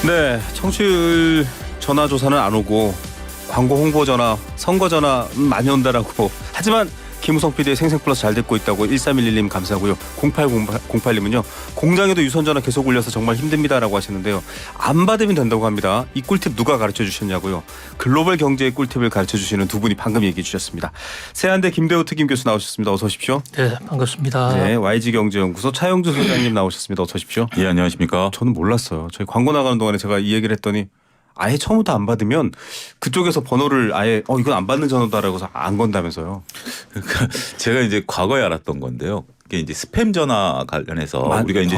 네, 청취율 전화 조사는 안 오고 광고 홍보 전화, 선거 전화 많이 온다라고. 하지만 김우성 PD의 생생플러스 잘 듣고 있다고 1311님 감사하고요. 0808님은요. 공장에도 유선전화 계속 울려서 정말 힘듭니다라고 하시는데요. 안 받으면 된다고 합니다. 이 꿀팁 누가 가르쳐 주셨냐고요. 글로벌 경제의 꿀팁을 가르쳐 주시는 두 분이 방금 얘기해 주셨습니다. 세한대 김대호 특임 교수 나오셨습니다. 어서 오십시오. 네, 반갑습니다. 네, YG경제연구소 차영주 소장님 나오셨습니다. 어서 오십시오. 예, 안녕하십니까. 저는 몰랐어요. 저희 광고 나가는 동안에 제가 이 얘기를 했더니 아예 처음부터 안 받으면 그쪽에서 번호를 아예 이건 안 받는 전화다라고 해서 안 건다면서요. 그러니까 제가 이제 과거에 알았던 건데요. 이게 이제 스팸 전화 관련해서 우리가 이제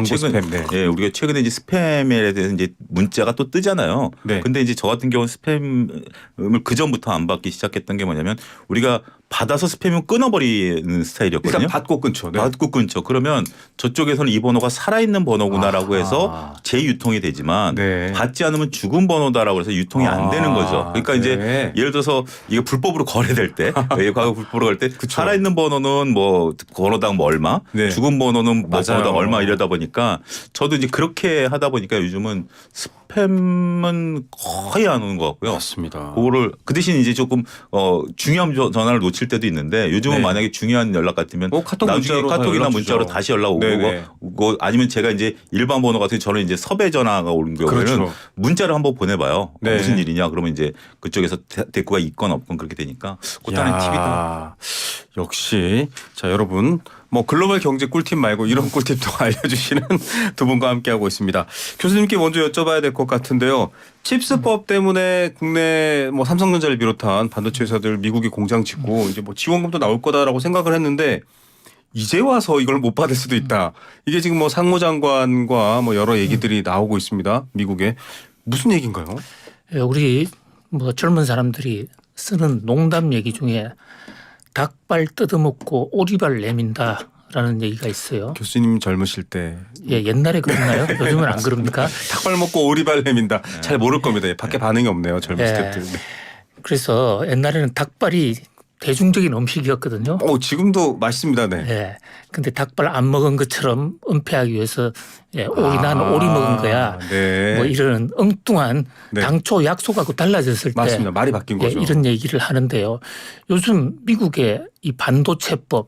우리가 최근에 이제 스팸에 대해서 이제 문자가 또 뜨잖아요. 네. 근데 이제 저 같은 경우는 스팸을 그 전부터 안 받기 시작했던 게 뭐냐면 우리가 받아서 스팸을 끊어버리는 스타일이었거든요. 일단 받고 끊죠. 네. 받고 끊죠. 그러면 저쪽에서는 이 번호가 살아있는 번호구나라고 해서 재유통이 되지만 네. 받지 않으면 죽은 번호다라고 해서 유통이 안 되는 거죠. 그러니까 네. 이제 예를 들어서 이거 불법으로 거래될 때 과거 불법으로 갈 때 살아있는 번호는 뭐 번호당 뭐 얼마 네. 죽은 번호는 뭐 맞아요. 번호당 얼마 이러다 보니까 저도 이제 그렇게 하다 보니까 요즘은 스팸은 거의 안 오는 것 같고요. 맞습니다. 그거를 그 대신 이제 조금 중요한 전화를 놓칠 때도 있는데 요즘은 네. 만약에 중요한 연락 같으면 카톡 나중에 문자로 카톡이나 연락 문자로 주죠. 다시 연락 오고 네네. 아니면 제가 이제 일반 번호 같은 저는 이제 섭외 전화가 오는 경우에는 그렇죠. 문자를 한번 보내봐요. 네. 무슨 일이냐 그러면 이제 그쪽에서 대꾸가 있건 없건 그렇게 되니까 그것도 하나의 팁이다. 역시 자 여러분 뭐 글로벌 경제 꿀팁 말고 이런 꿀팁도 알려주시는 두 분과 함께하고 있습니다. 교수님께 먼저 여쭤봐야 될 것 같은데요. 칩스법 때문에 국내 뭐 삼성전자를 비롯한 반도체 회사들 미국에 공장 짓고 이제 뭐 지원금도 나올 거다라고 생각을 했는데 이제 와서 이걸 못 받을 수도 있다. 이게 지금 뭐 상무장관과 뭐 여러 얘기들이 나오고 있습니다. 미국에 무슨 얘기인가요? 우리 뭐 젊은 사람들이 쓰는 농담 얘기 중에 닭발 뜯어먹고 오리발 내민다라는 얘기가 있어요. 교수님 젊으실 때 예, 옛날에 그랬나요? 요즘은 안 그럽니까? 닭발 먹고 오리발 내민다. 잘 모를 겁니다. 밖에 반응이 없네요. 젊은 네. 스태프들. 네. 그래서 옛날에는 닭발이 대중적인 음식이었거든요. 지금도 맛있습니다. 네. 예. 근데 닭발 안 먹은 것처럼 은폐하기 위해서 나는 오리 먹은 거야. 네. 뭐 이런 엉뚱한 네. 당초 약속하고 달라졌을 때 맞습니다. 말이 바뀐 거죠. 이런 얘기를 하는데요. 요즘 미국의 이 반도체법,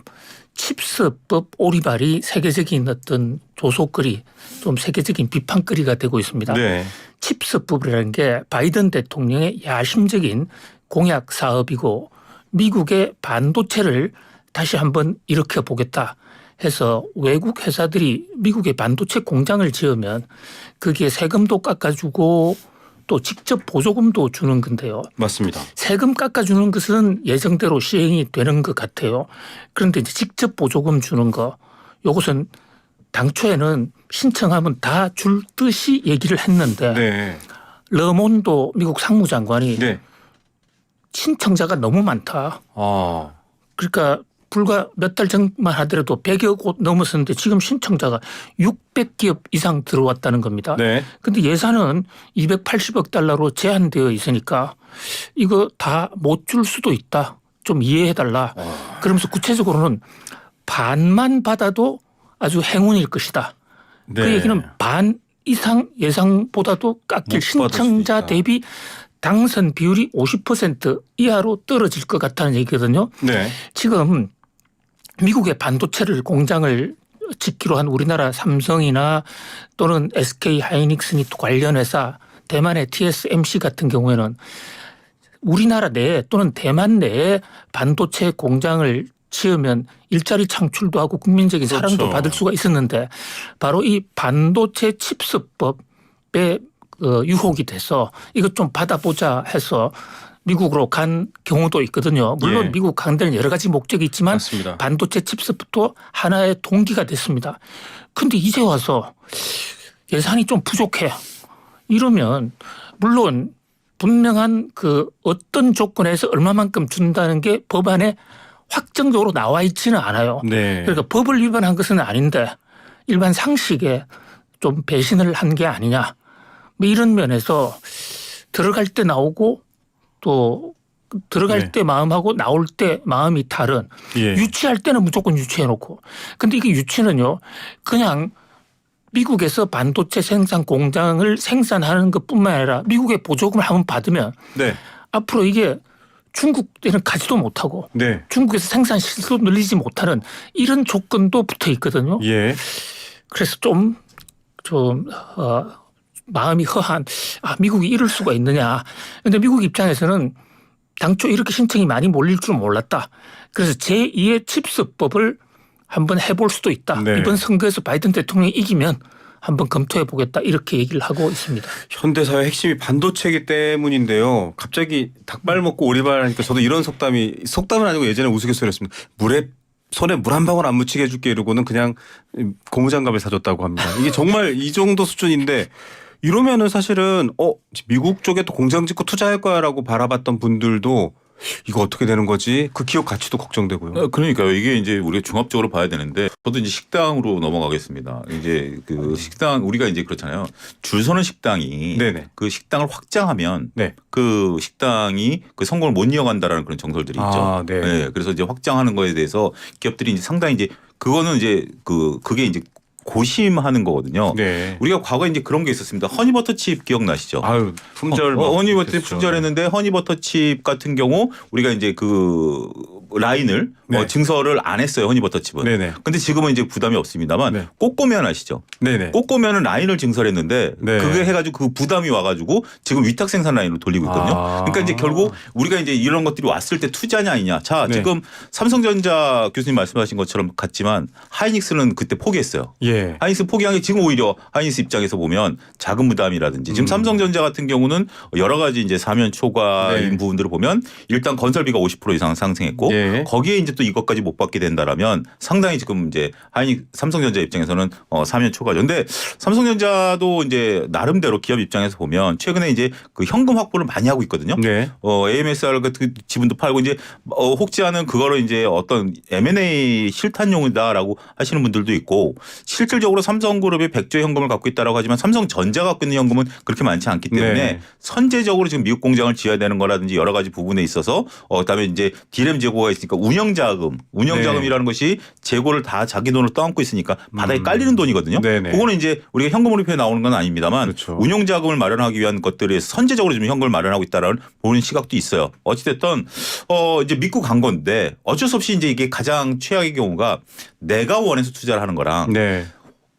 칩스법 오리발이 세계적인 어떤 조소거리, 좀 세계적인 비판거리가 되고 있습니다. 네. 칩스법이라는 게 바이든 대통령의 야심적인 공약 사업이고 미국의 반도체를 다시 한번 일으켜 보겠다 해서 외국 회사들이 미국의 반도체 공장을 지으면 거기에 세금도 깎아주고 또 직접 보조금도 주는 건데요. 맞습니다. 세금 깎아주는 것은 예정대로 시행이 되는 것 같아요. 그런데 이제 직접 보조금 주는 거 이것은 당초에는 신청하면 다 줄 듯이 얘기를 했는데 네. 르몬도 미국 상무장관이 네. 신청자가 너무 많다. 그러니까 불과 몇 달 전만 하더라도 100여 곳 넘었었는데 지금 신청자가 600기업 이상 들어왔다는 겁니다. 네. 그런데 예산은 280억 달러로 제한되어 있으니까 이거 다 못 줄 수도 있다. 좀 이해해달라. 그러면서 구체적으로는 반만 받아도 아주 행운일 것이다. 네. 그 얘기는 반 이상 예상보다도 깎일 신청자 대비 당선 비율이 50% 이하로 떨어질 것 같다는 얘기거든요. 네. 지금 미국의 반도체를 공장을 짓기로 한 우리나라 삼성이나 또는 SK 하이닉스니 관련 회사 대만의 TSMC 같은 경우에는 우리나라 내에 또는 대만 내에 반도체 공장을 지으면 일자리 창출도 하고 국민적인 사랑도 그렇죠. 받을 수가 있었는데 바로 이 반도체 칩스법에 유혹이 돼서 이것 좀 받아보자 해서 미국으로 간 경우도 있거든요. 물론 예. 미국 간 데는 여러 가지 목적이 있지만 맞습니다. 반도체 칩스부터 하나의 동기가 됐습니다. 그런데 이제 와서 예산이 좀 부족해. 이러면 물론 분명한 그 어떤 조건에서 얼마만큼 준다는 게 법안에 확정적으로 나와 있지는 않아요. 네. 그러니까 법을 위반한 것은 아닌데 일반 상식에 좀 배신을 한 게 아니냐. 뭐 이런 면에서 들어갈 때 나오고 또 들어갈 네. 때 마음하고 나올 때 마음이 다른 예. 유치할 때는 무조건 유치해놓고 근데 이게 유치는요 그냥 미국에서 반도체 생산 공장을 생산하는 것뿐만 아니라 미국의 보조금을 한번 받으면 네. 앞으로 이게 중국에는 가지도 못하고 네. 중국에서 생산 실도 늘리지 못하는 이런 조건도 붙어 있거든요. 예. 그래서 좀 마음이 허한 미국이 이럴 수가 있느냐. 그런데 미국 입장에서는 당초 이렇게 신청이 많이 몰릴 줄 몰랐다. 그래서 제2의 칩스법을 한번 해볼 수도 있다. 네. 이번 선거에서 바이든 대통령이 이기면 한번 검토해 보겠다 이렇게 얘기를 하고 있습니다. 현대사의 핵심이 반도체이기 때문인데요. 갑자기 닭발 먹고 오리발 하니까 저도 이런 속담은 아니고 예전에 우스갯소리였습니다. 손에 물 한 방울 안 묻히게 해줄게 이러고는 그냥 고무장갑을 사줬다고 합니다. 이게 정말 이 정도 수준인데 이러면은 사실은 미국 쪽에 또 공장 짓고 투자할 거야라고 바라봤던 분들도 이거 어떻게 되는 거지? 그 기업 가치도 걱정되고요. 그러니까요. 이게 이제 우리가 종합적으로 봐야 되는데 저도 이제 식당으로 넘어가겠습니다. 이제 그 식당 우리가 이제 그렇잖아요. 줄 서는 식당이 네네. 그 식당을 확장하면 네. 그 식당이 그 성공을 못 이어간다라는 그런 정설들이 있죠. 네. 네. 그래서 이제 확장하는 거에 대해서 기업들이 이제 상당히 이제 그거는 이제 그게 이제 고심하는 거거든요. 네. 우리가 과거에 이제 그런 게 있었습니다. 허니버터칩 기억나시죠? 아유, 품절. 허니버터 품절했는데 허니버터칩 같은 경우 우리가 이제 그 라인을 네. 증설을 안 했어요. 허니버터칩은. 네네. 근데 지금은 이제 부담이 없습니다만 네. 꼬꼬면 아시죠? 네네. 꼬꼬면은 라인을 증설했는데 네. 그게 해가지고 그 부담이 와가지고 지금 위탁 생산 라인으로 돌리고 있거든요. 그러니까 이제 결국 우리가 이제 이런 것들이 왔을 때 투자냐 아니냐. 자, 네. 지금 삼성전자 교수님 말씀하신 것처럼 같지만 하이닉스는 그때 포기했어요. 예. 하이닉스 포기한 게 지금 오히려 하이닉스 입장에서 보면 자금 부담이라든지 지금 삼성전자 같은 경우는 여러 가지 이제 사면 초과인 네. 부분들을 보면 일단 건설비가 50% 이상 상승했고 예. 거기에 이제 또 이것까지 못 받게 된다라면 상당히 지금 이제 삼성전자 입장에서는 사면 초과죠. 근데 삼성전자도 이제 나름대로 기업 입장에서 보면 최근에 이제 그 현금 확보를 많이 하고 있거든요. 네. AMSR 같은 지분도 팔고 이제 혹지 않은 그거를 이제 어떤 M&A 실탄용이다라고 하시는 분들도 있고 실질적으로 삼성그룹이 100조의 현금을 갖고 있다라고 하지만 삼성전자가 갖고 있는 현금은 그렇게 많지 않기 때문에 네. 선제적으로 지금 미국 공장을 지어야 되는 거라든지 여러 가지 부분에 있어서 그다음에 이제 디램 재고가 있으니까 운영자금이라는 것이 재고를 다 자기 돈으로 떠안고 있으니까 바닥에 깔리는 돈이거든요. 네네. 그거는 이제 우리가 현금으로 표에 나오는 건 아닙니다만 그렇죠. 운영자금을 마련하기 위한 것들에 선제적으로 지금 현금을 마련하고 있다라는 보는 시각도 있어요. 어찌됐든 이제 믿고 간 건데 어쩔 수 없이 이제 이게 가장 최악의 경우가 내가 원해서 투자를 하는 거랑 네.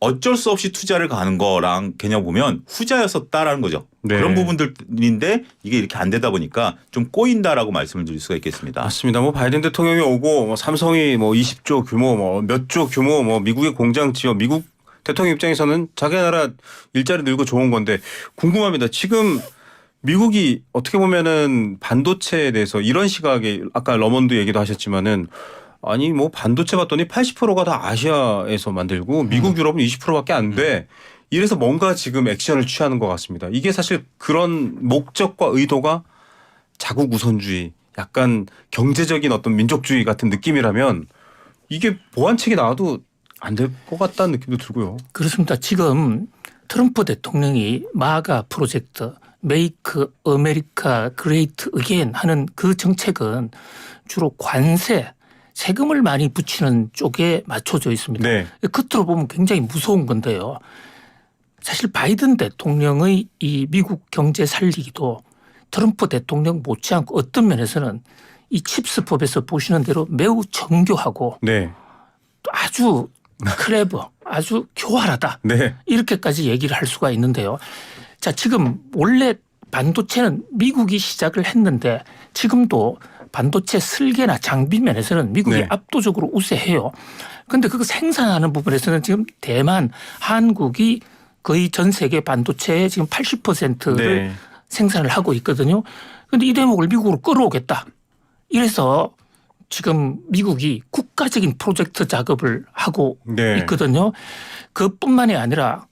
어쩔 수 없이 투자를 가는 거랑 개념 보면 후자였었다라는 거죠. 네. 그런 부분들인데 이게 이렇게 안 되다 보니까 좀 꼬인다라고 말씀을 드릴 수가 있겠습니다. 맞습니다. 뭐 바이든 대통령이 오고 뭐 삼성이 뭐 20조 규모 뭐 몇 조 규모 뭐 미국의 공장 지어 미국 대통령 입장에서는 자기 나라 일자리 늘고 좋은 건데 궁금합니다. 지금 미국이 어떻게 보면은 반도체에 대해서 이런 시각에 아까 러먼드 얘기도 하셨지만은 아니 뭐 반도체 봤더니 80%가 다 아시아에서 만들고 미국 유럽은 20%밖에 안 돼. 이래서 뭔가 지금 액션을 취하는 것 같습니다. 이게 사실 그런 목적과 의도가 자국 우선주의 약간 경제적인 어떤 민족주의 같은 느낌이라면 이게 보완책이 나와도 안 될 것 같다는 느낌도 들고요. 그렇습니다. 지금 트럼프 대통령이 마가 프로젝트 메이크 아메리카 그레이트 어게인 하는 그 정책은 주로 관세 세금을 많이 붙이는 쪽에 맞춰져 있습니다. 네. 겉으로 보면 굉장히 무서운 건데요. 사실 바이든 대통령의 이 미국 경제 살리기도 트럼프 대통령 못지않고 어떤 면에서는 이 칩스법에서 보시는 대로 매우 정교하고 네. 또 아주 클레버 아주 교활하다. 네. 이렇게까지 얘기를 할 수가 있는데요. 자, 지금 원래 반도체는 미국이 시작을 했는데 지금도 반도체 설계나 장비 면에서는 미국이 네. 압도적으로 우세해요. 그런데 그거 생산하는 부분에서는 지금 대만, 한국이 거의 전 세계 반도체의 지금 80%를 네. 생산을 하고 있거든요. 그런데 이 대목을 미국으로 끌어오겠다. 이래서 지금 미국이 국가적인 프로젝트 작업을 하고 네. 있거든요. 그뿐만이 아니라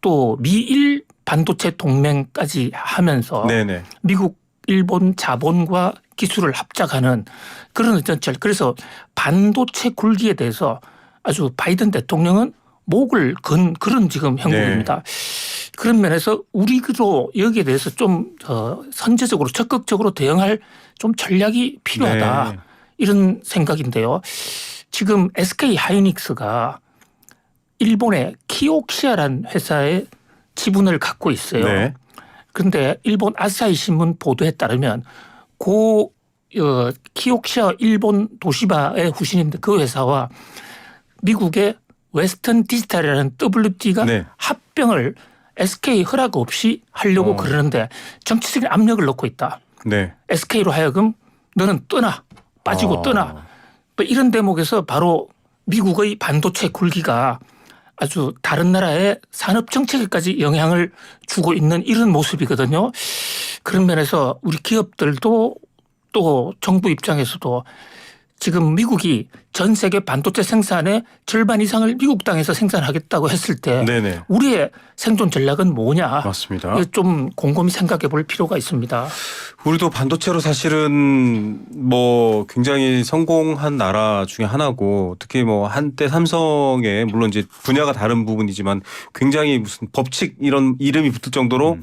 또 미일 반도체 동맹까지 하면서 네네. 미국, 일본 자본과 기술을 합작하는 그런 전철. 그래서 반도체 굴기에 대해서 아주 바이든 대통령은 목을 건 그런 지금 형국입니다. 그런 면에서 우리도 여기에 대해서 좀 선제적으로 적극적으로 대응할 좀 전략이 필요하다. 네. 이런 생각인데요. 지금 SK 하이닉스가 일본의 키옥시아라는 회사의 지분을 갖고 있어요. 네. 그런데 일본 아사히 신문 보도에 따르면 키옥시아 일본 도시바의 후신인데 그 회사와 미국의 웨스턴 디지털이라는 WD가 네. 합병을 SK 허락 없이 하려고 그러는데 정치적인 압력을 넣고 있다. 네. SK로 하여금 너는 떠나. 빠지고 떠나. 또 이런 대목에서 바로 미국의 반도체 굴기가 아주 다른 나라의 산업 정책에까지 영향을 주고 있는 이런 모습이거든요. 그런 면에서 우리 기업들도 또 정부 입장에서도 지금 미국이 전 세계 반도체 생산의 절반 이상을 미국 땅에서 생산하겠다고 했을 때 네네. 우리의 생존 전략은 뭐냐. 맞습니다. 이거 좀 곰곰이 생각해 볼 필요가 있습니다. 우리도 반도체로 사실은 뭐 굉장히 성공한 나라 중에 하나고 특히 뭐 한때 삼성에 물론 이제 분야가 다른 부분이지만 굉장히 무슨 법칙 이런 이름이 붙을 정도로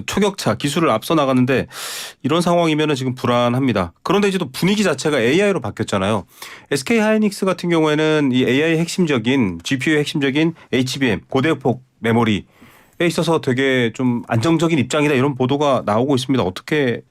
초격차 기술을 앞서 나가는데 이런 상황이면은 지금 불안합니다. 그런데 이제 또 분위기 자체가 AI로 바뀌었잖아요. SK 하이닉스 같은 경우에는 이 AI 핵심적인 GPU의 핵심적인 HBM 고대폭 메모리에 있어서 되게 좀 안정적인 입장이다 이런 보도가 나오고 있습니다. 어떻게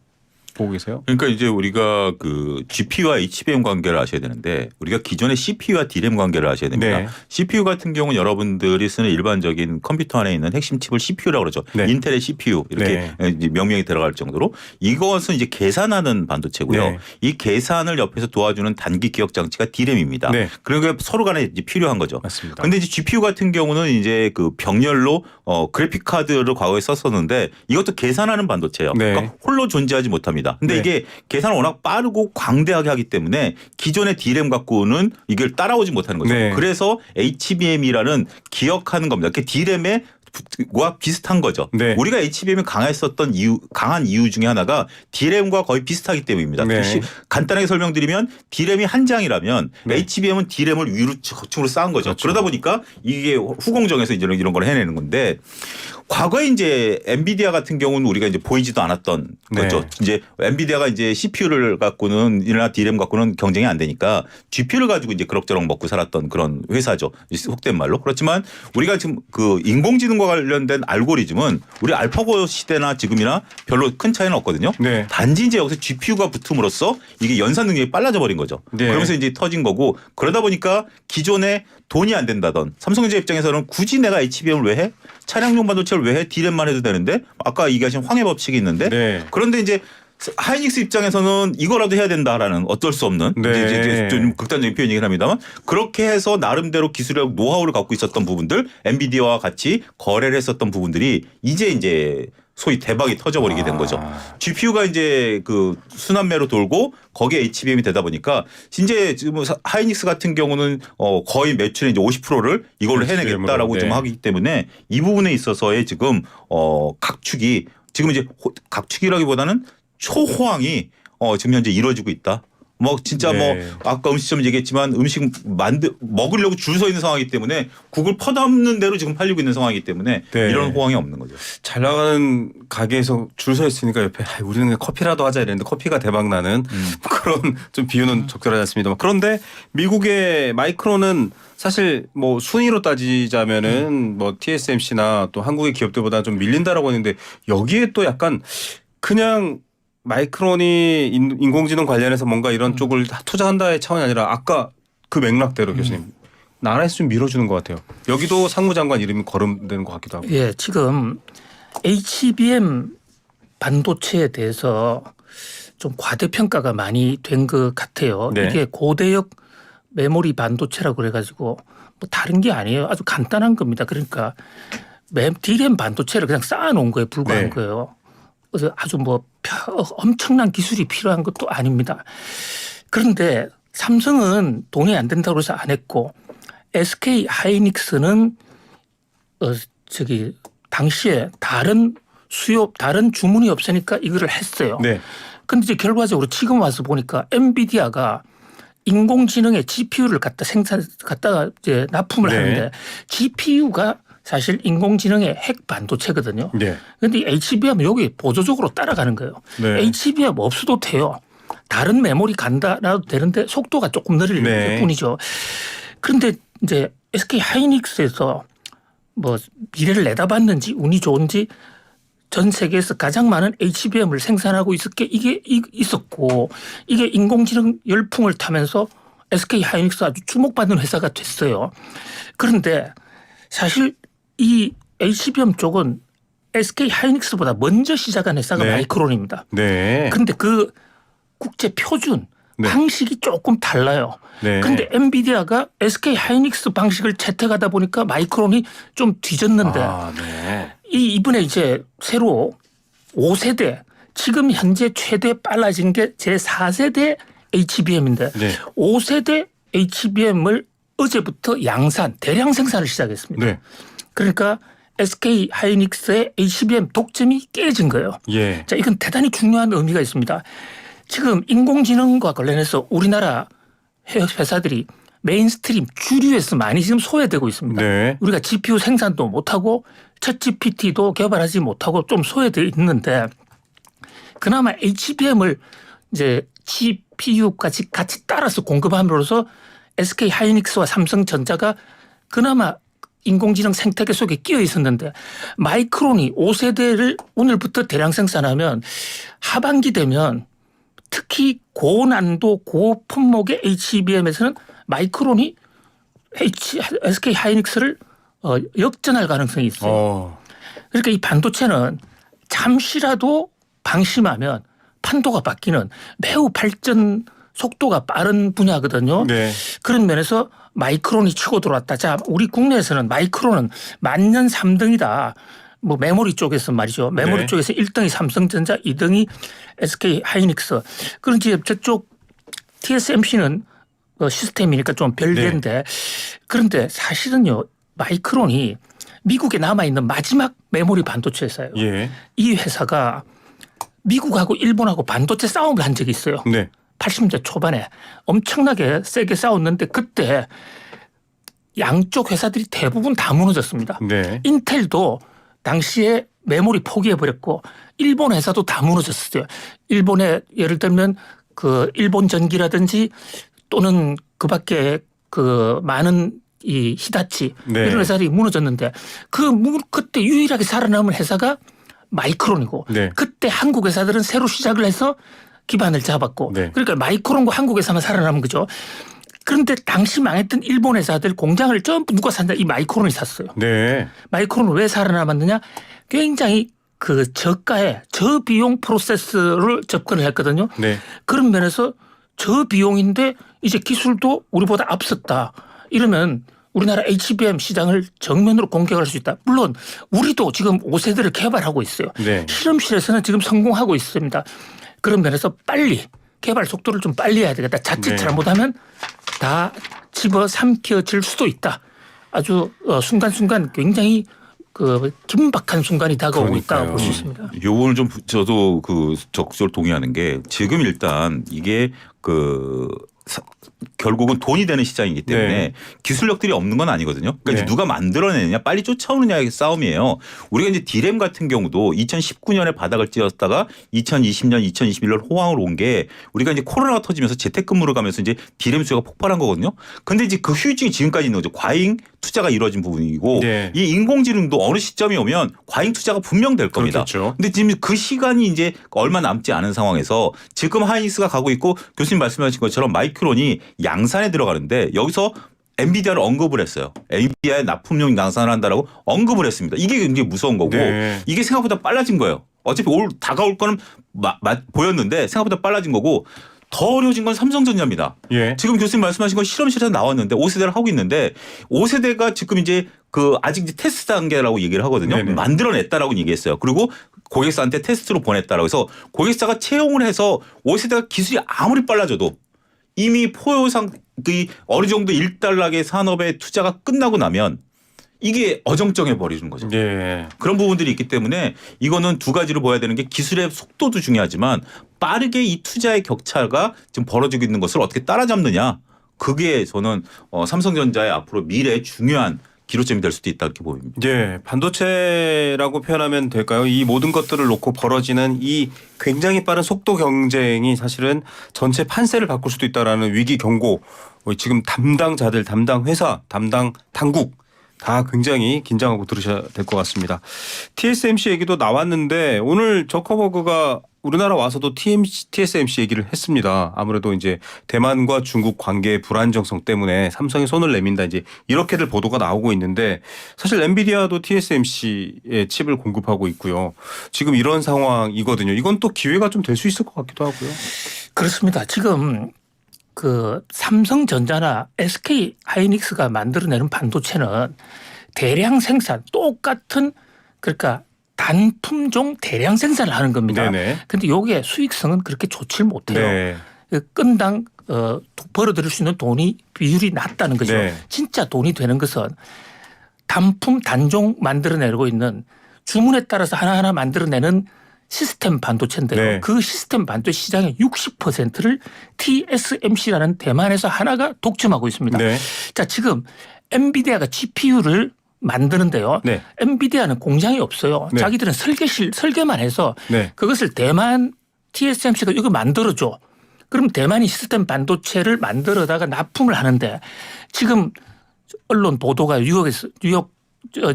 보고 계세요? 그러니까 이제 우리가 그 GPU와 HBM 관계를 아셔야 되는데 우리가 기존의 CPU와 DRAM 관계를 아셔야 됩니다. 네. CPU 같은 경우는 여러분들이 쓰는 일반적인 컴퓨터 안에 있는 핵심 칩을 CPU라고 그러죠. 네. 인텔의 CPU 이렇게 이제 명명이 들어갈 정도로 이것은 이제 계산하는 반도체고요. 네. 이 계산을 옆에서 도와주는 단기 기억 장치가 DRAM입니다. 네. 그러니까 서로 간에 이제 필요한 거죠. 맞습니다. 그런데 이제 GPU 같은 경우는 이제 그 병렬로 그래픽 카드를 과거에 썼었는데 이것도 계산하는 반도체예요. 네. 그러니까 홀로 존재하지 못합니다. 근데 네. 이게 계산을 워낙 빠르고 광대하게 하기 때문에 기존의 DRAM 갖고는 이걸 따라오지 못하는 거죠. 네. 그래서 HBM이라는 기억하는 겁니다. 그 DRAM의 와 비슷한 거죠. 네. 우리가 HBM이 강한 이유 중에 하나가 DRAM과 거의 비슷하기 때문입니다. 네. 간단하게 설명드리면 DRAM이 한 장이라면 네. HBM은 DRAM을 위로 적층으로 쌓은 거죠. 그렇죠. 그러다 보니까 이게 후공정에서 이제 이런 걸 해내는 건데 과거에 이제 엔비디아 같은 경우는 우리가 이제 보이지도 않았던 네. 거죠. 이제 엔비디아가 이제 CPU를 갖고는 이나 DRAM 갖고는 경쟁이 안 되니까 GPU를 가지고 이제 그럭저럭 먹고 살았던 그런 회사죠. 속된 말로. 그렇지만 우리가 지금 그 인공지능과 관련된 알고리즘은 우리 알파고 시대나 지금이나 별로 큰 차이는 없거든요. 네. 단지 이제 여기서 GPU가 붙음으로써 이게 연산 능력이 빨라져 버린 거죠. 네. 그러면서 이제 터진 거고 그러다 보니까 기존에 돈이 안 된다던 삼성전자 입장에서는 굳이 내가 HBM을 왜 해? 차량용 반도체를 왜 해? DRAM만 해도 되는데 아까 얘기하신 황해 법칙이 있는데 네. 그런데 이제 하이닉스 입장에서는 이거라도 해야 된다라는 어쩔 수 없는 네. 이제 좀 극단적인 표현이긴 합니다만 그렇게 해서 나름대로 기술력 노하우를 갖고 있었던 부분들 엔비디아와 같이 거래를 했었던 부분들이 이제 소위 대박이 터져버리게 된 거죠. GPU가 이제 그 순환매로 돌고 거기에 HBM이 되다 보니까 이제 지금 하이닉스 같은 경우는 거의 매출의 이제 50%를 이걸로 해내겠다라고 네. 좀 하기 때문에 이 부분에 있어서의 지금 각축이 지금 이제 각축이라기보다는 초호황이 지금 현재 이루어지고 있다. 뭐 진짜 네. 뭐 아까 음식점 얘기했지만 음식 먹으려고 줄 서 있는 상황이기 때문에 국을 퍼담는 대로 지금 팔리고 있는 상황이기 때문에 네. 이런 호황이 없는 거죠. 잘 나가는 가게에서 줄 서 있으니까 옆에 우리는 그냥 커피라도 하자 이랬는데 커피가 대박 나는 그런 좀 비유는 적절하지 않습니다. 그런데 미국의 마이크론은 사실 뭐 순위로 따지자면은 뭐 TSMC나 또 한국의 기업들보다 좀 밀린다라고 했는데 여기에 또 약간 그냥 마이크론이 인공지능 관련해서 뭔가 이런 쪽을 투자한다의 차원이 아니라 아까 그 맥락대로 교수님 나라에서 좀 밀어주는 것 같아요. 여기도 상무장관 이름이 거론되는 것 같기도 하고. 예, 지금 HBM 반도체에 대해서 좀 과대평가가 많이 된 것 같아요. 네. 이게 고대역 메모리 반도체라고 그래가지고 뭐 다른 게 아니에요. 아주 간단한 겁니다. 그러니까 DRAM 반도체를 그냥 쌓아놓은 거에 불과한 네. 거예요. 그래서 아주 뭐 엄청난 기술이 필요한 것도 아닙니다. 그런데 삼성은 돈이 안 된다고 해서 안 했고 SK 하이닉스는 당시에 다른 주문이 없으니까 이거를 했어요. 네. 근데 이제 결과적으로 지금 와서 보니까 엔비디아가 인공지능의 GPU를 갖다가 이제 납품을 네. 하는데 GPU가 사실 인공지능의 핵 반도체거든요. 네. 그런데 HBM 여기 보조적으로 따라가는 거예요. 네. HBM 없어도 돼요. 다른 메모리 간다라도 되는데 속도가 조금 느릴 네. 뿐이죠. 그런데 이제 SK 하이닉스에서 뭐 미래를 내다봤는지 운이 좋은지 전 세계에서 가장 많은 HBM을 생산하고 이게 있었고 이게 인공지능 열풍을 타면서 SK 하이닉스 아주 주목받는 회사가 됐어요. 그런데 사실 이 HBM 쪽은 SK 하이닉스보다 먼저 시작한 회사가 네. 마이크론입니다. 네. 그런데 그 국제 표준 네. 방식이 조금 달라요. 네. 그런데 엔비디아가 SK 하이닉스 방식을 채택하다 보니까 마이크론이 좀 뒤졌는데 아, 네. 이번에 이제 새로 5세대 지금 현재 최대 빨라진 게 제4세대 HBM인데 네. 5세대 HBM을 어제부터 대량 생산을 시작했습니다. 네. 그러니까 SK 하이닉스의 HBM 독점이 깨진 거예요. 예. 자, 이건 대단히 중요한 의미가 있습니다. 지금 인공지능과 관련해서 우리나라 회사들이 메인스트림 주류에서 많이 지금 소외되고 있습니다. 네. 우리가 GPU 생산도 못하고 챗GPT도 개발하지 못하고 좀 소외되어 있는데 그나마 HBM을 이제 GPU까지 같이 따라서 공급함으로써 SK 하이닉스와 삼성전자가 그나마 인공지능 생태계 속에 끼어 있었는데 마이크론이 5세대를 오늘부터 대량 생산하면 하반기 되면 특히 고난도 고품목의 HBM에서는 마이크론이 SK 하이닉스를 역전할 가능성이 있어요. 그러니까 이 반도체는 잠시라도 방심하면 판도가 바뀌는 매우 발전 속도가 빠른 분야거든요. 네. 그런 면에서 마이크론이 치고 들어왔다. 자, 우리 국내에서는 마이크론은 만년 3등이다. 뭐 메모리 쪽에서 말이죠. 메모리 네. 쪽에서 1등이 삼성전자, 2등이 SK 하이닉스. 그런지 저쪽 TSMC는 시스템이니까 좀 별개인데 네. 그런데 사실은요. 마이크론이 미국에 남아있는 마지막 메모리 반도체 회사예요. 예. 이 회사가 미국하고 일본하고 반도체 싸움을 한 적이 있어요. 네. 80년대 초반에 엄청나게 세게 싸웠는데 그때 양쪽 회사들이 대부분 다 무너졌습니다. 네. 인텔도 당시에 메모리 포기해버렸고 일본 회사도 다 무너졌어요. 일본에 예를 들면 그 일본 전기라든지 또는 그밖에 그 많은 이 히다치 네. 이런 회사들이 무너졌는데 그때 유일하게 살아남은 회사가 마이크론이고 네. 그때 한국 회사들은 새로 시작을 해서 기반을 잡았고 네. 그러니까 마이크론과 한국 회사만 살아남은 거죠. 그런데 당시 망했던 일본 회사들 공장을 전부 누가 산다? 이 마이크론이 샀어요. 네. 마이크론은 왜 살아남았느냐? 굉장히 그 저가의 저비용 프로세스를 접근을 했거든요. 네. 그런 면에서 저비용인데 이제 기술도 우리보다 앞섰다. 이러면 우리나라 HBM 시장을 정면으로 공격할 수 있다. 물론 우리도 지금 5세대를 개발하고 있어요. 네. 실험실에서는 지금 성공하고 있습니다. 그런 면에서 빨리 개발 속도를 좀 빨리 해야 되겠다. 자칫 네. 잘못하면 다 집어삼켜질 수도 있다. 아주 순간순간 굉장히 그 긴박한 순간이 다가오고 있다고 볼 수 있습니다. 요거는 좀 저도 그 적극적으로 동의하는 게 지금 일단 이게 결국은 돈이 되는 시장이기 때문에 네. 기술력들이 없는 건 아니거든요. 그러니까 네. 이제 누가 만들어내느냐 빨리 쫓아오느냐의 싸움이에요. 우리가 이제 디램 같은 경우도 2019년에 바닥을 찍었다가 2020년, 2021년 호황을 온 게 우리가 이제 코로나가 터지면서 재택근무를 가면서 이제 디램 수요가 폭발한 거거든요. 근데 이제 그 후유증이 지금까지 있는 거죠. 과잉 투자가 이루어진 부분이고 네. 이 인공지능도 어느 시점이 오면 과잉 투자가 분명 될 겁니다. 그렇겠죠. 근데 지금 그 시간이 이제 얼마 남지 않은 상황에서 지금 하이닉스가 가고 있고 교수님 말씀하신 것처럼 마이크론이 양산에 들어가는데 여기서 엔비디아를 언급을 했어요. 엔비디아에 납품용 양산을 한다라고 언급을 했습니다. 이게 굉장히 무서운 거고 네. 이게 생각보다 빨라진 거예요. 어차피 다가올 거는 보였는데 생각보다 빨라진 거고 더 어려워진 건 삼성전자입니다. 예. 지금 교수님 말씀하신 건 실험실에서 나왔는데 5세대를 하고 있는데 5세대가 지금 이제 그 아직 이제 테스트 단계라고 얘기를 하거든요. 네네. 만들어냈다라고 얘기했어요. 그리고 고객사한테 테스트로 보냈다라고 해서 고객사가 채용을 해서 5세대가 기술이 아무리 빨라져도 이미 포효상 어느 정도 일단락의 산업의 투자가 끝나고 나면 이게 어정쩡해 버리는 거죠. 예. 그런 부분들이 있기 때문에 이거는 두 가지로 봐야 되는 게 기술의 속도도 중요하지만 빠르게 이 투자의 격차가 지금 벌어지고 있는 것을 어떻게 따라잡느냐. 그게 저는 삼성전자의 앞으로 미래의 중요한 기로점이 될 수도 있다 이렇게 보입니다. 예, 반도체라고 표현하면 될까요? 이 모든 것들을 놓고 벌어지는 이 굉장히 빠른 속도 경쟁이 사실은 전체 판세를 바꿀 수도 있다라는 위기 경고. 지금 담당자들, 담당 회사, 담당 당국 다 굉장히 긴장하고 들으셔야 될 것 같습니다. TSMC 얘기도 나왔는데 오늘 저커버그가 우리나라 와서도 TSMC 얘기를 했습니다. 아무래도 이제 대만과 중국 관계의 불안정성 때문에 삼성이 손을 내민다 이제 이렇게들 보도가 나오고 있는데 사실 엔비디아도 TSMC에 칩을 공급하고 있고요. 지금 이런 상황이거든요. 이건 또 기회가 좀 될 수 있을 것 같기도 하고요. 그렇습니다. 지금 그 삼성전자나 SK 하이닉스가 만들어내는 반도체는 대량 생산 똑같은 그러니까 단품종 대량 생산을 하는 겁니다. 그런데 이게 수익성은 그렇게 좋지 못해요. 네. 건당 벌어들일 수 있는 돈이 비율이 낮다는 거죠. 네. 진짜 돈이 되는 것은 단품 단종 만들어내고 있는 주문에 따라서 하나하나 만들어내는 시스템 반도체인데요. 네. 그 시스템 반도체 시장의 60%를 TSMC라는 대만에서 하나가 독점하고 있습니다. 네. 자, 지금 엔비디아가 GPU를 만드는데요. 네. 엔비디아는 공장이 없어요. 네. 자기들은 설계만 해서 네. 그것을 대만 TSMC가 이거 만들어줘. 그럼 대만이 시스템 반도체를 만들어다가 납품을 하는데 지금 언론 보도가 뉴욕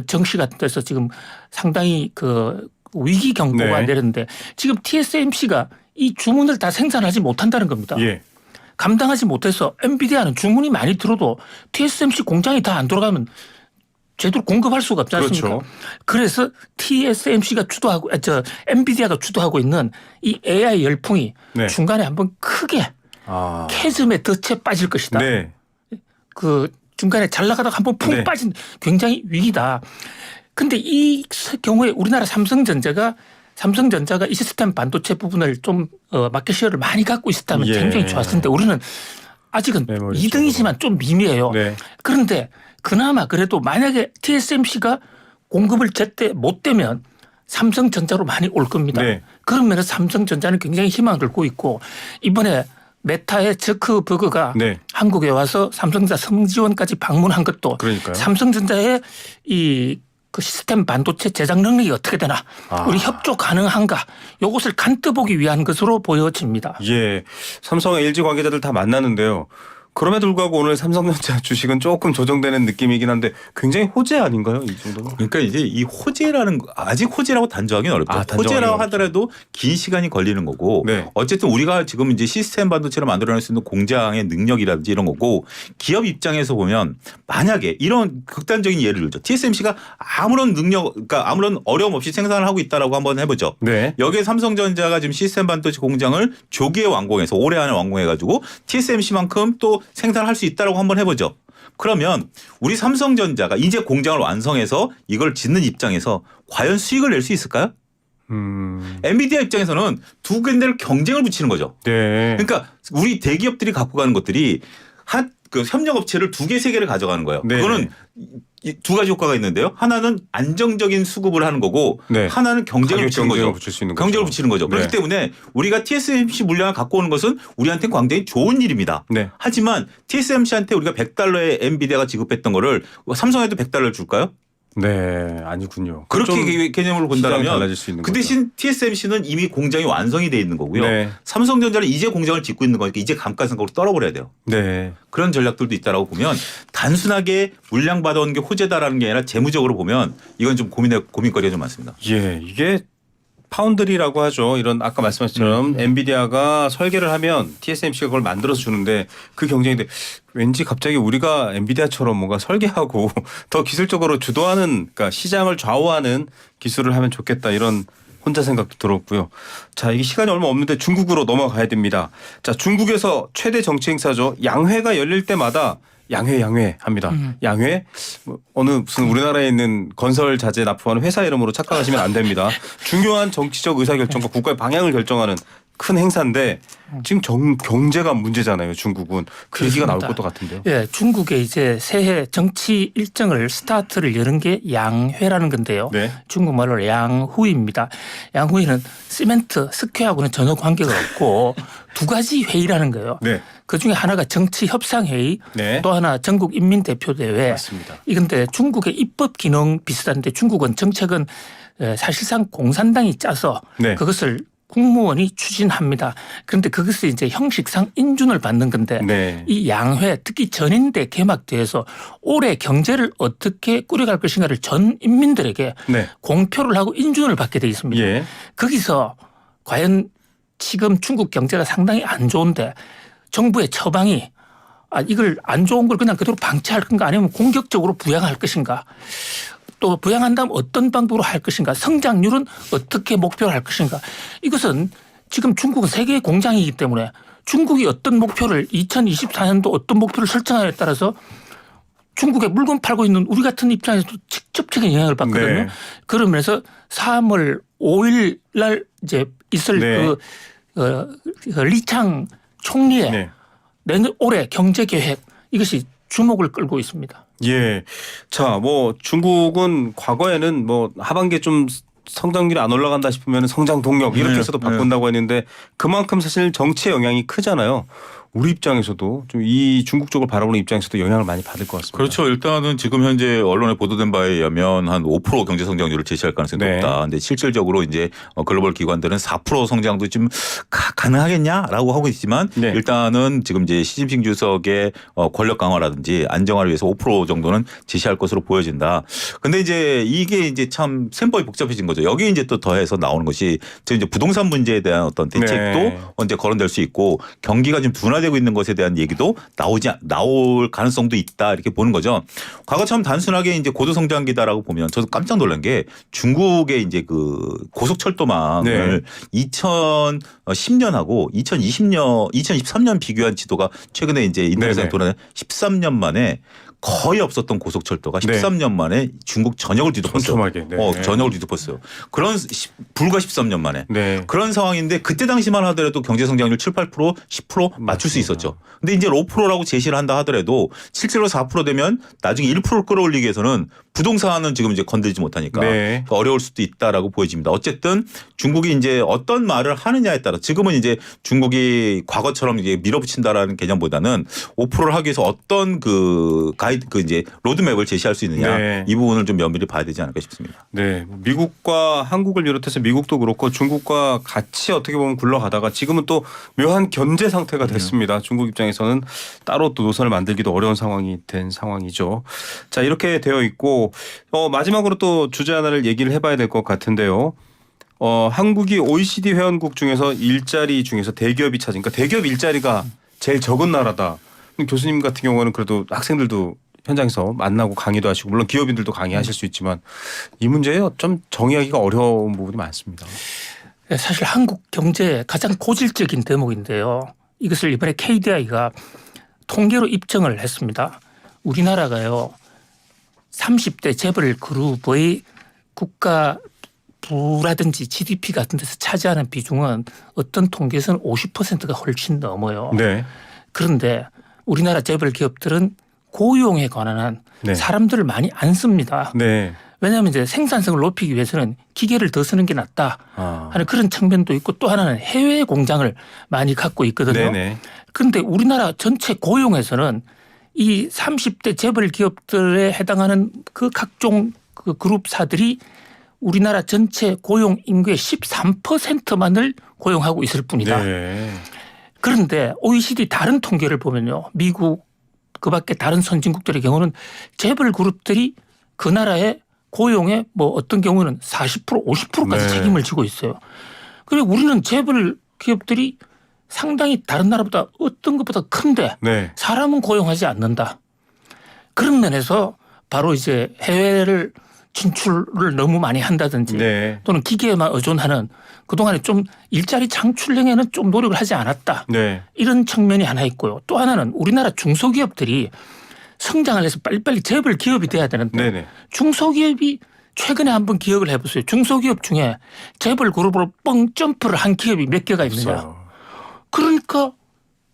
정시 같은 데서 지금 상당히 그 위기 경보가 네. 내렸는데 지금 TSMC가 이 주문을 다 생산하지 못한다는 겁니다. 예. 감당하지 못해서 엔비디아는 주문이 많이 들어도 TSMC 공장이 다 안 돌아가면 제대로 공급할 수가 없지 않습니까? 그렇죠. 그래서 TSMC가 주도하고 엔비디아가 주도하고 있는 이 AI 열풍이 네. 중간에 한번 크게 아. 캐즘에 덫에 빠질 것이다. 네. 그 중간에 잘 나가다가 한번 푹 네. 빠진 굉장히 위기다. 근데 이 경우에 우리나라 삼성전자가 이 시스템 반도체 부분을 좀 마켓시어를 많이 갖고 있었다면 예. 굉장히 좋았을 텐데 우리는 아직은 메모리 2등이지만 좀 미미해요. 네. 그런데 그나마 그래도 만약에 TSMC가 공급을 제때 못 되면 삼성전자로 많이 올 겁니다. 네. 그런 면에서 삼성전자는 굉장히 희망을 걸고 있고 이번에 메타의 저크버그가 네. 한국에 와서 삼성전자 성지원까지 방문한 것도 그러니까요. 삼성전자의 이 그 시스템 반도체 제작 능력이 어떻게 되나 우리 협조 가능한가 이것을 간떠보기 위한 것으로 보여집니다. 예. 삼성 LG 관계자들 다 만나는데요. 그럼에도 불구하고 오늘 삼성전자 주식은 조금 조정되는 느낌이긴 한데 굉장히 호재 아닌가요? 이 정도는? 그러니까 이제 이 호재라는 아직 호재라고 단정하기는 어렵죠. 단정하기는 호재라고 어렵죠. 하더라도 긴 시간이 걸리는 거고 네. 어쨌든 우리가 지금 이제 시스템 반도체를 만들어낼 수 있는 공장의 능력이라든지 이런 거고 기업 입장에서 보면 만약에 이런 극단적인 예를 들죠. TSMC가 아무런 능력 그러니까 아무런 어려움 없이 생산을 하고 있다라고 한번 해보죠. 네. 여기에 삼성전자가 지금 시스템 반도체 공장을 조기에 완공해서 올해 안에 완공해가지고 TSMC만큼 또 생산할 수 있다라고 한번 해보죠. 그러면 우리 삼성전자가 이제 공장을 완성해서 이걸 짓는 입장에서 과연 수익을 낼 수 있을까요? 엔비디아 입장에서는 두 군데를 경쟁을 붙이는 거죠. 네. 그러니까 우리 대기업들이 갖고 가는 것들이 그 협력업체를 2개, 3개를 가져가는 거예요. 네. 그거는 이 두 가지 효과가 있는데요. 하나는 안정적인 수급을 하는 거고 네. 하나는 경쟁을 붙이는 거죠. 붙일 수 있는 경쟁을 거죠. 붙이는 거죠. 그렇기 네. 때문에 우리가 TSMC 물량을 갖고 오는 것은 우리한테는 굉장히 좋은 일입니다. 네. 하지만 TSMC한테 우리가 $100에 엔비디아가 지급했던 거를 삼성에도 $100를 줄까요? 네, 아니군요. 그렇게 개념으로 시장이 본다면 달라질 수 있는 그 거죠. 대신 TSMC는 이미 공장이 완성이 돼 있는 거고요. 네. 삼성전자는 이제 공장을 짓고 있는 거니까 이제 감가상각으로 떨어버려야 돼요. 네. 그런 전략들도 있다라고 보면 단순하게 물량 받아오는 게 호재다라는 게 아니라 재무적으로 보면 이건 좀 고민거리가 좀 많습니다. 예, 이게 파운드리라고 하죠. 이런 아까 말씀하신 것처럼 엔비디아가 설계를 하면 TSMC가 그걸 만들어서 주는데 그 경쟁인데 왠지 갑자기 우리가 엔비디아처럼 뭔가 설계하고 더 기술적으로 주도하는 그러니까 시장을 좌우하는 기술을 하면 좋겠다 이런 혼자 생각도 들었고요. 자, 이게 시간이 얼마 없는데 중국으로 넘어가야 됩니다. 자, 중국에서 최대 정치 행사죠. 양회가 열릴 때마다 양회 합니다. 양회 어느 무슨 우리나라에 있는 건설 자재 납품하는 회사 이름으로 착각하시면 안 됩니다. 중요한 정치적 의사결정과 국가의 방향을 결정하는 큰 행사인데 지금 경제가 문제잖아요. 중국은 그 얘기가 나올 그렇습니다. 것도 같은데요. 예, 중국의 이제 새해 정치 일정을 스타트를 여는 게 양회라는 건데요. 네. 중국말로 양후입니다. 양후에는 시멘트, 스퀘하고는 전혀 관계가 없고 두 가지 회의라는 거예요. 네. 그중에 하나가 정치협상회의, 네. 또 하나 전국인민대표대회. 맞습니다. 이건데 중국의 입법 기능 비슷한데 중국은 정책은 사실상 공산당이 짜서 네. 그것을 국무원이 추진합니다. 그런데 그것을 이제 형식상 인준을 받는 건데 네. 이 양회 특히 전인대 개막대에서 올해 경제를 어떻게 꾸려갈 것인가를 전 인민들에게 네. 공표를 하고 인준을 받게 돼 있습니다. 예. 거기서 과연 지금 중국 경제가 상당히 안 좋은데 정부의 처방이 이걸 안 좋은 걸 그냥 그대로 방치할 건가 아니면 공격적으로 부양할 것인가 또 부양한다면 어떤 방법으로 할 것인가 성장률은 어떻게 목표를 할 것인가 이것은 지금 중국은 세계의 공장이기 때문에 중국이 어떤 목표를 2024년도 어떤 목표를 설정하냐에 따라서 중국에 물건 팔고 있는 우리 같은 입장에서도 직접적인 영향을 받거든요. 네. 그러면서 3월 5일 날 이제 있을 네. 그 리창 총리의 네. 내년 올해 경제 계획 이것이 주목을 끌고 있습니다. 예. 자, 뭐 중국은 과거에는 뭐 하반기에 좀 성장률이 안 올라간다 싶으면 성장 동력 이렇게 해서도 바꾼다고 했는데 그만큼 사실 정치의 영향이 크잖아요. 우리 입장에서도 좀 이 중국 쪽을 바라보는 입장에서도 영향을 많이 받을 것 같습니다. 그렇죠. 일단은 지금 현재 언론에 보도된 바에 의하면 한 5% 경제 성장률을 제시할 가능성이 네. 높다. 근데 실질적으로 이제 글로벌 기관들은 4% 성장도 좀 가능하겠냐라고 하고 있지만 네. 일단은 지금 이제 시진핑 주석의 권력 강화라든지 안정화를 위해서 5% 정도는 제시할 것으로 보여진다. 근데 이제 이게 이제 참 셈법이 복잡해진 거죠. 여기 이제 또 더해서 나오는 것이 지금 이제 부동산 문제에 대한 어떤 대책도 네. 이제 거론될 수 있고 경기가 지금 둔화되고 있는 것에 대한 얘기도 나올 가능성도 있다 이렇게 보는 거죠. 과거처럼 단순하게 이제 고도 성장기다라고 보면 저도 깜짝 놀란 게 중국의 이제 그 고속철도망을 2010년하고 2023년 비교한 지도가 최근에 이제 인터넷에 네네. 돌아다니 13년 만에 거의 없었던 고속철도가 네. 13년 만에 중국 전역을 뒤덮었어요. 촘촘하게. 네. 전역을 뒤덮었어요. 그런 불과 13년 만에. 네. 그런 상황인데 그때 당시만 하더라도 경제 성장률 7, 8%, 10% 맞출 수 있었죠. 근데 이제 5%라고 제시를 한다 하더라도 실제로 4% 되면 나중에 1%를 끌어올리기 위해서는 부동산은 지금 이제 건들지 못하니까 네. 어려울 수도 있다라고 보여집니다. 어쨌든 중국이 이제 어떤 말을 하느냐에 따라 지금은 이제 중국이 과거처럼 이제 밀어붙인다라는 개념보다는 5%를 하기 위해서 어떤 그 이제 로드맵을 제시할 수 있느냐 네. 이 부분을 좀 면밀히 봐야 되지 않을까 싶습니다. 네. 미국과 한국을 비롯해서 미국도 그렇고 중국과 같이 어떻게 보면 굴러가다가 지금은 또 묘한 견제 상태가 됐습니다. 중국 입장에서는 따로 또 노선을 만들기도 어려운 상황이 된 상황이죠. 자, 이렇게 되어 있고 마지막으로 또 주제 하나를 얘기를 해봐야 될 것 같은데요. 한국이 OECD 회원국 중에서 일자리 중에서 대기업이 차진, 그러니까 대기업 일자리가 제일 적은 나라다. 교수님 같은 경우는 그래도 학생들도 현장에서 만나고 강의도 하시고 물론 기업인들도 강의하실 수 있지만 이 문제에 좀 정의하기가 어려운 부분이 많습니다. 사실 한국 경제의 가장 고질적인 대목인데요. 이것을 이번에 KDI가 통계로 입증을 했습니다. 우리나라가요 30대 재벌 그룹의 국가 부라든지 GDP 같은 데서 차지하는 비중은 어떤 통계에서는 50%가 훨씬 넘어요. 네. 그런데 우리나라 재벌 기업들은 고용에 관한 네. 사람들을 많이 안 씁니다. 네. 왜냐하면 이제 생산성을 높이기 위해서는 기계를 더 쓰는 게 낫다 하는 그런 측면도 있고 또 하나는 해외 공장을 많이 갖고 있거든요. 네네. 그런데 우리나라 전체 고용에서는 이 30대 재벌 기업들에 해당하는 그 각종 그 그룹사들이 우리나라 전체 고용 인구의 13%만을 고용하고 있을 뿐이다. 네. 그런데 OECD 다른 통계를 보면요. 미국 그밖에 다른 선진국들의 경우는 재벌 그룹들이 그 나라의 고용에 뭐 어떤 경우는 40% 50%까지 네. 책임을 지고 있어요. 그리고 우리는 재벌 기업들이 상당히 다른 나라보다 어떤 것보다 큰데 네. 사람은 고용하지 않는다. 그런 면에서 바로 이제 해외를 진출을 너무 많이 한다든지 네. 또는 기계에만 의존하는 그동안에 좀 일자리 창출행에는 좀 노력을 하지 않았다. 네. 이런 측면이 하나 있고요. 또 하나는 우리나라 중소기업들이 성장을 해서 빨리빨리 재벌 기업이 돼야 되는데 네네. 중소기업이 최근에 한번 기억을 해보세요. 중소기업 중에 재벌 그룹으로 뻥 점프를 한 기업이 몇 개가 있느냐. 없어요. 그러니까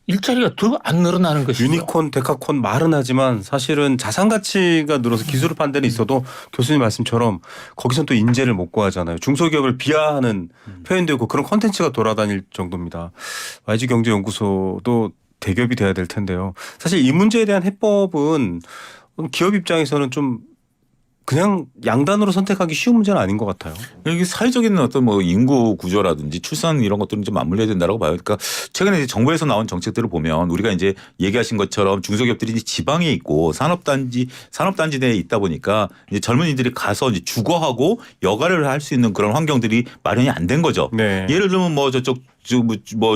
일자리가 더 안 늘어나는 것이죠. 유니콘, 데카콘 말은 하지만 사실은 자산 가치가 늘어서 기술을 판 데는 있어도 교수님 말씀처럼 거기선 또 인재를 못 구하잖아요. 중소기업을 비하하는 표현도 있고 그런 콘텐츠가 돌아다닐 정도입니다. YG경제연구소도 대기업이 돼야 될 텐데요. 사실 이 문제에 대한 해법은 기업 입장에서는 좀 그냥 양단으로 선택하기 쉬운 문제는 아닌 것 같아요. 이게 사회적인 어떤 뭐 인구 구조라든지 출산 이런 것들은 좀 맞물려야 된다고 봐요. 그러니까 최근에 이제 정부에서 나온 정책들을 보면 우리가 이제 얘기하신 것처럼 중소기업들이 이제 지방에 있고 산업단지 내에 있다 보니까 이제 젊은이들이 가서 이제 주거하고 여가를 할 수 있는 그런 환경들이 마련이 안 된 거죠. 네. 예를 들면 뭐 저쪽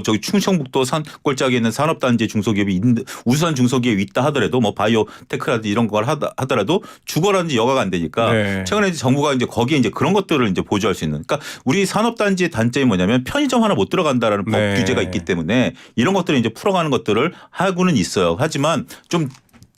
저기 충청북도 산골짜기에 있는 산업단지 중소기업이 우수한 중소기업이 있다 하더라도 뭐 바이오테크라든지 이런 걸 하더라도 주거라든지 여가가 안 되니까 네. 최근에 이제 정부가 이제 거기에 이제 그런 것들을 이제 보조할 수 있는 그러니까 우리 산업단지의 단점이 뭐냐면 편의점 하나 못 들어간다라는 법 네. 규제가 있기 때문에 이런 것들을 이제 풀어가는 것들을 하고는 있어요. 하지만 좀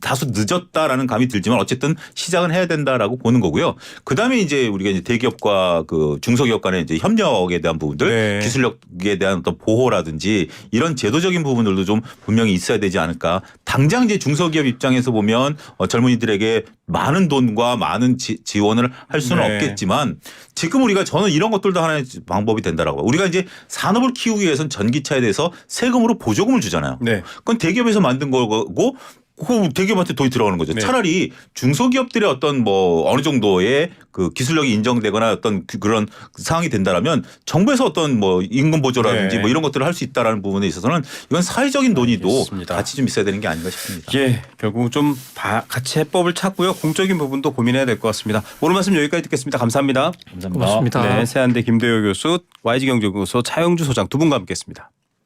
다소 늦었다라는 감이 들지만 어쨌든 시작은 해야 된다라고 보는 거고요. 그다음에 이제 우리가 이제 대기업과 그 중소기업 간의 이제 협력에 대한 부분들, 네. 기술력에 대한 어떤 보호라든지 이런 제도적인 부분들도 좀 분명히 있어야 되지 않을까. 당장 이제 중소기업 입장에서 보면 젊은이들에게 많은 돈과 많은 지원을 할 수는 네. 없겠지만 지금 우리가 저는 이런 것들도 하나의 방법이 된다라고 봐요. 우리가 이제 산업을 키우기 위해서는 전기차에 대해서 세금으로 보조금을 주잖아요. 네. 그건 대기업에서 만든 거고 그 대기업한테 돈이 들어가는 거죠. 네. 차라리 중소기업들의 어떤 뭐 어느 정도의 그 기술력이 인정되거나 어떤 그런 상황이 된다라면 정부에서 어떤 뭐 임금 보조라든지 네. 뭐 이런 것들을 할 수 있다라는 부분에 있어서는 이건 사회적인 논의도 알겠습니다. 같이 좀 있어야 되는 게 아닌가 싶습니다. 예, 결국 좀 같이 해법을 찾고요. 공적인 부분도 고민해야 될 것 같습니다. 오늘 말씀 여기까지 듣겠습니다. 감사합니다. 고맙습니다. 네, 세한대 김대효 교수, YG경제연구소 차영주 소장 두 분과 함께했습니다.